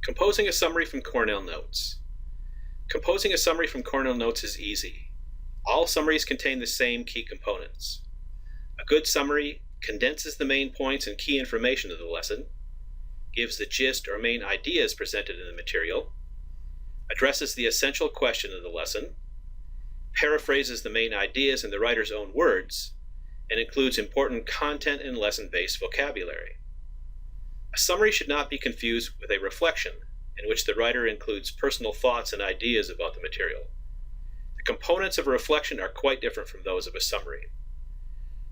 Composing a summary from Cornell Notes. Composing a summary from Cornell Notes is easy. All summaries contain the same key components. A good summary condenses the main points and key information of the lesson, gives the gist or main ideas presented in the material, addresses the essential question of the lesson, paraphrases the main ideas in the writer's own words, and includes important content and lesson-based vocabulary. A summary should not be confused with a reflection, in which the writer includes personal thoughts and ideas about the material. The components of a reflection are quite different from those of a summary.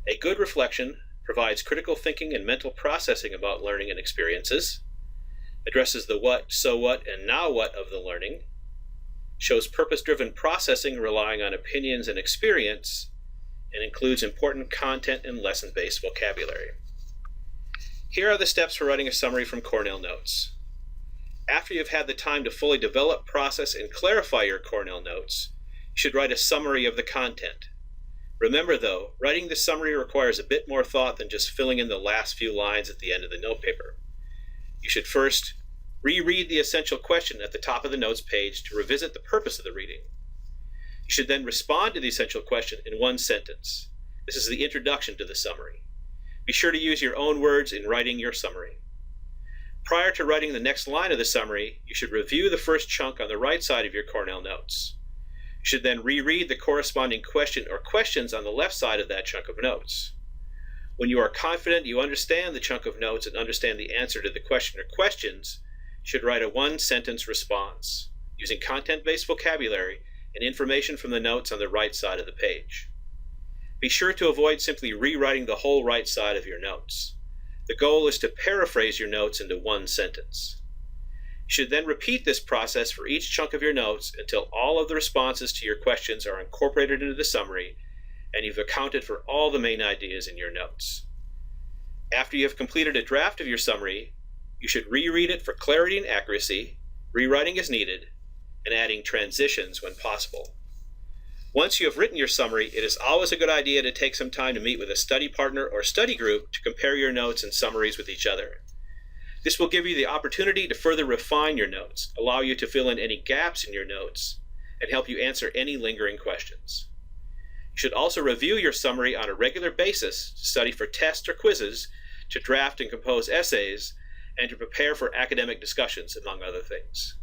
A good reflection provides critical thinking and mental processing about learning and experiences, addresses the what, so what, and now what of the learning, shows purpose-driven processing relying on opinions and experience, and includes important content and lesson-based vocabulary. Here are the steps for writing a summary from Cornell Notes. After you've had the time to fully develop, process, and clarify your Cornell Notes, you should write a summary of the content. Remember though, writing the summary requires a bit more thought than just filling in the last few lines at the end of the notepaper. You should first reread the essential question at the top of the notes page to revisit the purpose of the reading. You should then respond to the essential question in one sentence. This is the introduction to the summary. Be sure to use your own words in writing your summary. Prior to writing the next line of the summary, you should review the first chunk on the right side of your Cornell Notes. You should then reread the corresponding question or questions on the left side of that chunk of notes. When you are confident you understand the chunk of notes and understand the answer to the question or questions, you should write a one-sentence response, using content-based vocabulary and information from the notes on the right side of the page. Be sure to avoid simply rewriting the whole right side of your notes. The goal is to paraphrase your notes into one sentence. You should then repeat this process for each chunk of your notes until all of the responses to your questions are incorporated into the summary and you've accounted for all the main ideas in your notes. After you have completed a draft of your summary, you should reread it for clarity and accuracy, rewriting as needed, and adding transitions when possible. Once you have written your summary, it is always a good idea to take some time to meet with a study partner or study group to compare your notes and summaries with each other. This will give you the opportunity to further refine your notes, allow you to fill in any gaps in your notes, and help you answer any lingering questions. You should also review your summary on a regular basis to study for tests or quizzes, to draft and compose essays, and to prepare for academic discussions, among other things.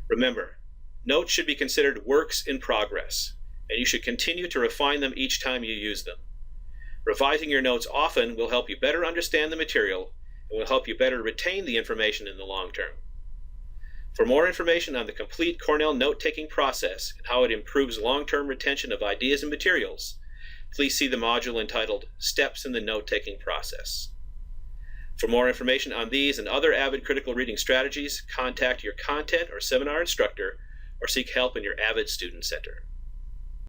Remember, notes should be considered works in progress, and you should continue to refine them each time you use them. Revising your notes often will help you better understand the material and will help you better retain the information in the long term. For more information on the complete Cornell note-taking process and how it improves long-term retention of ideas and materials, please see the module entitled Steps in the Note-Taking Process. For more information on these and other AVID critical reading strategies, contact your content or seminar instructor or seek help in your AVID Student Center.